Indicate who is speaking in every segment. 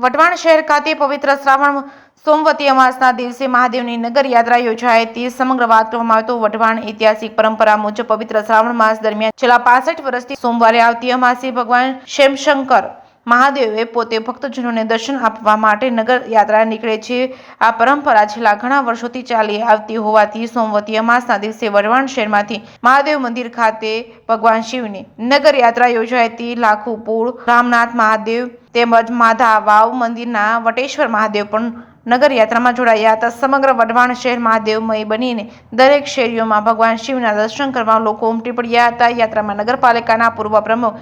Speaker 1: વઢવાણ શહેર ખાતે પવિત્ર શ્રાવણ સોમવતી અમાસના દિવસે મહાદેવની નગર યાત્રા યોજાઈ હતી। સમગ્ર વાત કરવામાં આવે તો વઢવાણ ઐતિહાસિક પરંપરા મુજબ પવિત્ર શ્રાવણ માસ દરમિયાન છેલ્લા 65 વર્ષથી સોમવારે આવતી અમાસે ભગવાન શિવશંકર મહાદેવે પોતે ભક્તજનોને દર્શન આપવા માટે નગર યાત્રા નીકળે છે। આ પરંપરા છેલ્લા ઘણા વર્ષોથી ચાલી આવતી હોવાથી સોમવતી અમાસના દિવસે વઢવાણ શહેરમાંથી મહાદેવ મંદિર ખાતે ભગવાન શિવની નગર યાત્રા યોજાઈ હતી। લાખુપુર રામનાથ મહાદેવ તેમજ માધા વાવ મંદિરના વટેશ્વર મહાદેવ પણ નગર યાત્રામાં જોડાયા હતા। સમગ્ર વઢવાણ શહેર મહાદેવમય બનીને દરેક શેરીઓમાં ભગવાન શિવના દર્શન કરવા લોકો ઉમટી પડ્યા હતા। યાત્રામાં નગરપાલિકાના પૂર્વ પ્રમુખ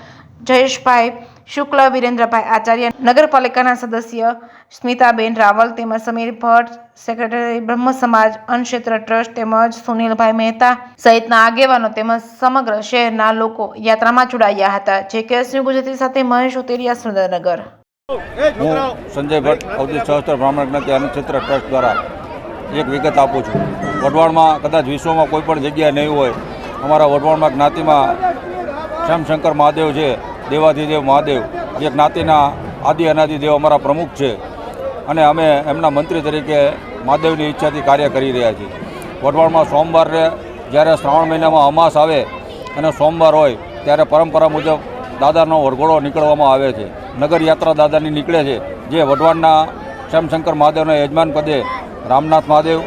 Speaker 1: જયેશભાઈ શુક્લ, વિરેન્દ્રભાઈ આચાર્ય, નગરપાલિકાના સદસ્ય સ્મિતાબેન રાવલ તેમજ સમીર ભટ્ટ, સેક્રેટરી બ્રહ્મ સમાજ અન્નક્ષેત્ર ટ્રસ્ટ તેમજ સુનિલભાઈ મહેતા સહિતના આગેવાનો તેમજ સમગ્ર શહેરના લોકો યાત્રામાં જોડાયા હતા। JKS ન્યૂઝ ગુજરાતી સાથે મહેશ ઉતેરિયા, સુરેન્દ્રનગર।
Speaker 2: હું સંજય ભટ્ટ અવધિ સહસ્ત્ર બ્રાહ્મણ જ્ઞાતિ અન્નક્ષેત્ર ટ્રસ્ટ દ્વારા એક વિગત આપું છું। વઢવાણમાં કદાચ વિશ્વમાં કોઈ પણ જગ્યા નહીં હોય, અમારા વઢવાણમાં જ્ઞાતિમાં શ્યામશંકર મહાદેવ છે, દેવાધિદેવ મહાદેવ, જે જ્ઞાતિના આદિ અનાદિદેવ અમારા પ્રમુખ છે અને અમે એમના મંત્રી તરીકે મહાદેવની ઈચ્છાથી કાર્ય કરી રહ્યા છીએ। વઢવાણમાં સોમવારે જ્યારે શ્રાવણ મહિનામાં અમાસ આવે અને સોમવાર હોય ત્યારે પરંપરા મુજબ દાદાનો વરઘોડો નીકળવામાં આવે છે। નગર યાત્રા દાદાની નીકળે છે, જે વઢવાણના શ્યામશંકર મહાદેવના યજમાન પદે રામનાથ મહાદેવ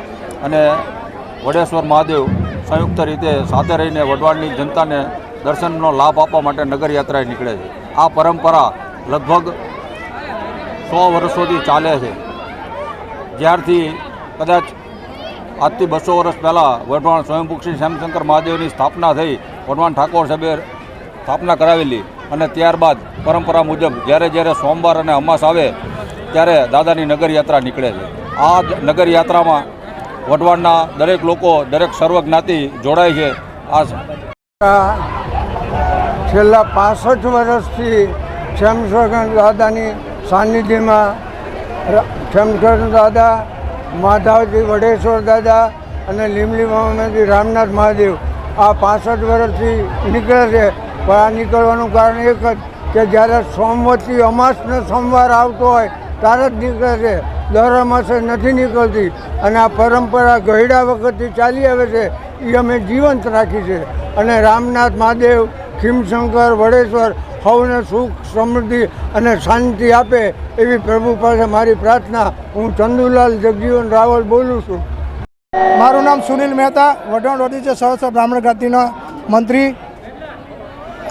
Speaker 2: અને વડેશ્વર મહાદેવ સંયુક્ત રીતે સાથે રહીને વઢવાણની જનતાને દર્શનનો લાભ આપવા માટે નગર યાત્રાએ નીકળે છે। આ પરંપરા લગભગ 100 વર્ષોથી ચાલે છે। જ્યારથી કદાચ આજથી 200 વર્ષ પહેલાં વઢવાણ સ્વયંભૂ શ્રી શ્યામશંકર મહાદેવની સ્થાપના થઈ, વઢવાણ ઠાકોર સાહેબે સ્થાપના કરાવેલી અને ત્યારબાદ પરંપરા મુજબ જ્યારે સોમવાર અને અમાસ આવે ત્યારે દાદાની નગર યાત્રા નીકળે છે। આ નગર યાત્રામાં વઢવાણના દરેક લોકો, દરેક સર્વ જ્ઞાતિ જોડાય છે। આ
Speaker 3: છેલ્લા 65 વર્ષથી શ્યામશંકર દાદાની સાનિધ્યમાં શ્યામશંકર દાદા, માધાવજી વડેશ્વર દાદા અને લીમલીમાંથી રામનાથ મહાદેવ આ 65 વર્ષથી નીકળે છે। પણ આ નીકળવાનું કારણ એક જ કે જ્યારે સોમવતી અમાસનો સોમવાર આવતો હોય ત્યારે જ નીકળે છે, દર અમાસે નથી નીકળતી। અને આ પરંપરા ગયડા વખતથી ચાલી આવે છે, એ અમે જીવંત રાખી છે। અને રામનાથ મહાદેવ, શિવશંકર, વડેશ્વર સૌને સુખ, સમૃદ્ધિ અને શાંતિ આપે એવી પ્રભુ પાસે મારી પ્રાર્થના। હું ચંદુલાલ જગજીવન રાવલ બોલું છું।
Speaker 4: મારું નામ સુનિલ મહેતા, વઢવાણ ઓડિચે સહસ્ત્ર બ્રાહ્મણ જ્ઞાતિના મંત્રી।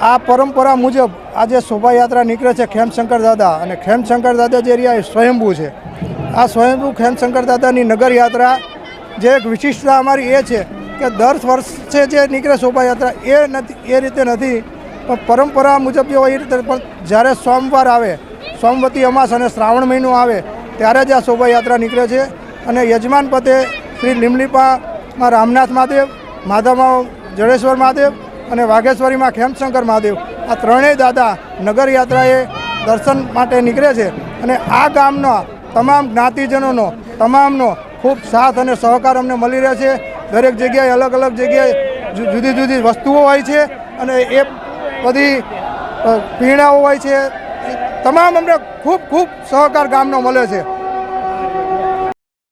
Speaker 4: આ પરંપરા મુજબ આજે શોભાયાત્રા નીકળે છે ખેમશંકર દાદા, અને ખેમશંકર દાદા જે રહ્યા એ સ્વયંભૂ છે। આ સ્વયંભૂ ખેમશંકર દાદાની નગર યાત્રા જે એક વિશિષ્ટતા અમારી એ છે કે દર વર્ષે જે નીકળે શોભાયાત્રા એ રીતે નથી, પણ પરંપરા મુજબ જે હોય એ રીતે। પણ જ્યારે સોમવાર આવે, સોમવતી અમાસ અને શ્રાવણ મહિનો આવે ત્યારે જ આ શોભાયાત્રા નીકળે છે। અને યજમાન પદે શ્રી લીમલીપામાં રામનાથ મહાદેવ, માધામાં જડેશ્વર મહાદેવ અને વાઘેશ્વરીમાં ખેમશંકર મહાદેવ, આ ત્રણેય દાદા નગર યાત્રાએ દર્શન માટે નીકળે છે। અને આ ગામના તમામ જ્ઞાતિજનોનો, તમામનો ખૂબ સાથ અને સહકાર અમને મળી રહે છે। દરેક જગ્યાએ અલગ અલગ જગ્યાએ જુદી જુદી વસ્તુઓ હોય છે અને એ બધી પીણાઓ હોય છે, તમામ અમને ખૂબ સહકાર ગામનો મળે છે।